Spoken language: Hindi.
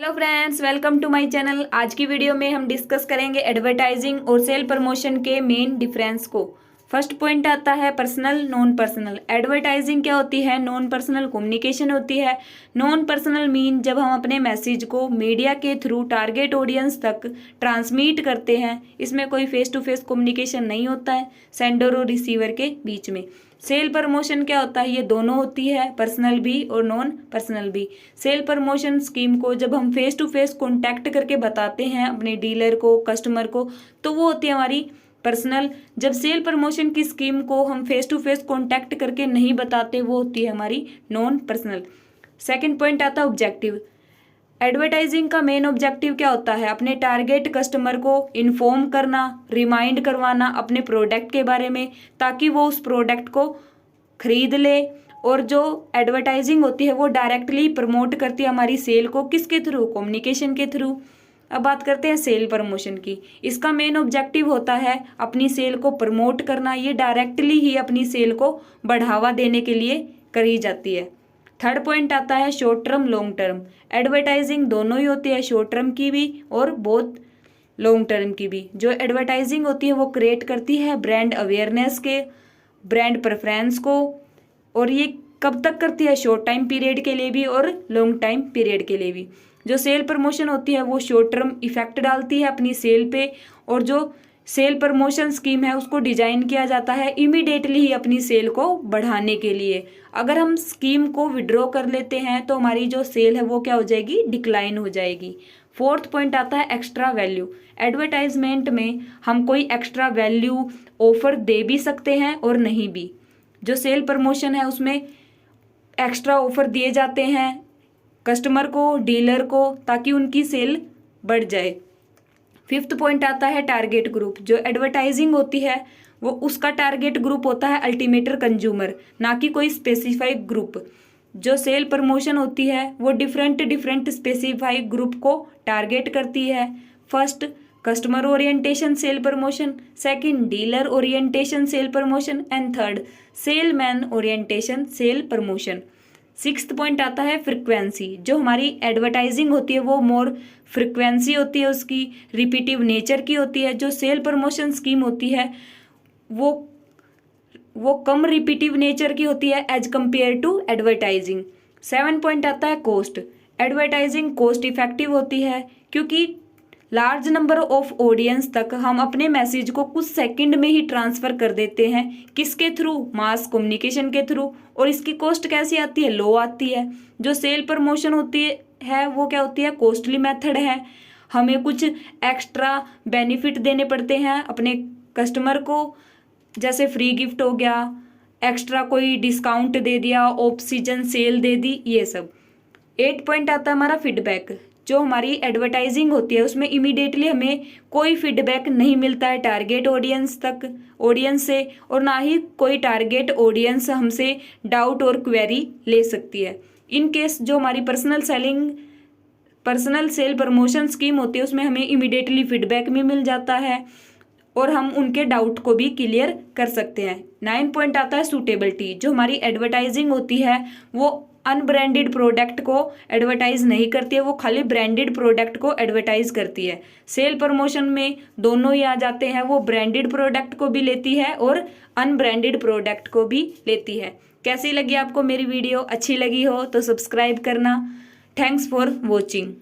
Hello friends, welcome to my channel. आज की वीडियो में हम डिस्कस करेंगे एडवर्टाइजिंग और सेल प्रमोशन के मेन डिफरेंस को। फर्स्ट पॉइंट आता है पर्सनल नॉन पर्सनल। एडवर्टाइजिंग क्या होती है? नॉन पर्सनल कम्युनिकेशन होती है। नॉन पर्सनल मीन जब हम अपने मैसेज को मीडिया के थ्रू टारगेट ऑडियंस तक ट्रांसमिट करते हैं। इसमें कोई फेस टू फेस कम्युनिकेशन नहीं होता है सेंडर और रिसीवर के बीच में। सेल प्रमोशन क्या होता है? ये दोनों होती है, पर्सनल भी और नॉन पर्सनल भी। सेल प्रमोशन स्कीम को जब हम फेस टू फेस कॉन्टैक्ट करके बताते हैं अपने डीलर को, कस्टमर को, तो वो होती है हमारी पर्सनल। जब सेल प्रमोशन की स्कीम को हम फेस टू फेस कॉन्टैक्ट करके नहीं बताते, वो होती है हमारी नॉन पर्सनल। सेकेंड पॉइंट आता है ऑब्जेक्टिव। एडवर्टाइजिंग का मेन ऑब्जेक्टिव क्या होता है? अपने टारगेट कस्टमर को इन्फॉर्म करना, रिमाइंड करवाना अपने प्रोडक्ट के बारे में, ताकि वो उस प्रोडक्ट को खरीद ले। और जो एडवर्टाइजिंग होती है वो डायरेक्टली प्रमोट करती है हमारी सेल को। किसके थ्रू? कम्युनिकेशन के थ्रू। अब बात करते हैं सेल प्रमोशन की। इसका मेन ऑब्जेक्टिव होता है अपनी सेल को प्रमोट करना। ये डायरेक्टली ही अपनी सेल को बढ़ावा देने के लिए करी जाती है। थर्ड पॉइंट आता है short term long term. Advertising दोनों ही होती है, शॉर्ट टर्म की भी और बहुत लॉन्ग टर्म की भी। जो एडवर्टाइजिंग होती है वो क्रिएट करती है ब्रांड अवेयरनेस के, ब्रांड प्रेफरेंस को। और ये कब तक करती है? शॉर्ट टाइम पीरियड के लिए भी और लॉन्ग टाइम पीरियड के लिए भी। जो सेल प्रमोशन होती है वो शॉर्ट टर्म इफेक्ट डालती है अपनी सेल पे। और जो सेल प्रमोशन स्कीम है उसको डिजाइन किया जाता है इमीडिएटली ही अपनी सेल को बढ़ाने के लिए। अगर हम स्कीम को विड्रॉ कर लेते हैं तो हमारी जो सेल है वो क्या हो जाएगी? डिक्लाइन हो जाएगी। फोर्थ पॉइंट आता है एक्स्ट्रा वैल्यू। एडवर्टाइजमेंट में हम कोई एक्स्ट्रा वैल्यू ऑफर दे भी सकते हैं और नहीं भी। जो सेल प्रमोशन है उसमें एक्स्ट्रा ऑफर दिए जाते हैं कस्टमर को, डीलर को, ताकि उनकी सेल बढ़ जाए। फिफ्थ पॉइंट आता है टारगेट ग्रुप। जो एडवर्टाइजिंग होती है वो उसका टारगेट ग्रुप होता है अल्टीमेटर कंज्यूमर, ना कि कोई स्पेसिफाइड ग्रुप। जो सेल प्रमोशन होती है वो डिफरेंट स्पेसिफाइड ग्रुप को टारगेट करती है। First customer orientation sale promotion, second dealer orientation sale promotion and third salesman orientation sale promotion. Sixth point आता है फ्रिक्वेंसी। जो हमारी एडवर्टाइजिंग होती है वो मोर फ्रिक्वेंसी होती है, उसकी रिपीटिव नेचर की होती है। जो सेल प्रमोशन स्कीम होती है वो कम रिपीटिव नेचर की होती है as compare to advertising. Seven point आता है कॉस्ट। एडवर्टाइजिंग कॉस्ट इफेक्टिव होती है क्योंकि लार्ज नंबर ऑफ ऑडियंस तक हम अपने मैसेज को कुछ सेकंड में ही ट्रांसफर कर देते हैं। किसके थ्रू? मास कम्युनिकेशन के थ्रू। और इसकी कॉस्ट कैसी आती है? लो आती है। जो सेल प्रमोशन होती है वो क्या होती है? कॉस्टली मेथड है। हमें कुछ एक्स्ट्रा बेनिफिट देने पड़ते हैं अपने कस्टमर को, जैसे फ्री गिफ्ट हो गया, एक्स्ट्रा कोई डिस्काउंट दे दिया, ऑफ सीजन सेल दे दी, ये सब। 8 पॉइंट आता है हमारा फीडबैक। जो हमारी एडवर्टाइजिंग होती है उसमें इमीडिएटली हमें कोई फीडबैक नहीं मिलता है टारगेट ऑडियंस से, और ना ही कोई टारगेट ऑडियंस हमसे डाउट और क्वेरी ले सकती है। इन केस जो हमारी पर्सनल सेल प्रमोशन स्कीम होती है उसमें हमें इमीडिएटली फीडबैक भी मिल जाता है और हम उनके डाउट को भी क्लियर कर सकते हैं। 9 पॉइंट आता है सूटेबिलिटी। जो हमारी एडवर्टाइजिंग होती है वो अनब्रांडेड प्रोडक्ट को एडवर्टाइज नहीं करती है, वो खाली ब्रांडेड प्रोडक्ट को एडवर्टाइज करती है। सेल प्रमोशन में दोनों ही आ जाते हैं, वो ब्रांडेड प्रोडक्ट को भी लेती है और अनब्रांडेड प्रोडक्ट को भी लेती है। कैसी लगी आपको मेरी वीडियो? अच्छी लगी हो तो सब्सक्राइब करना। Thanks for watching.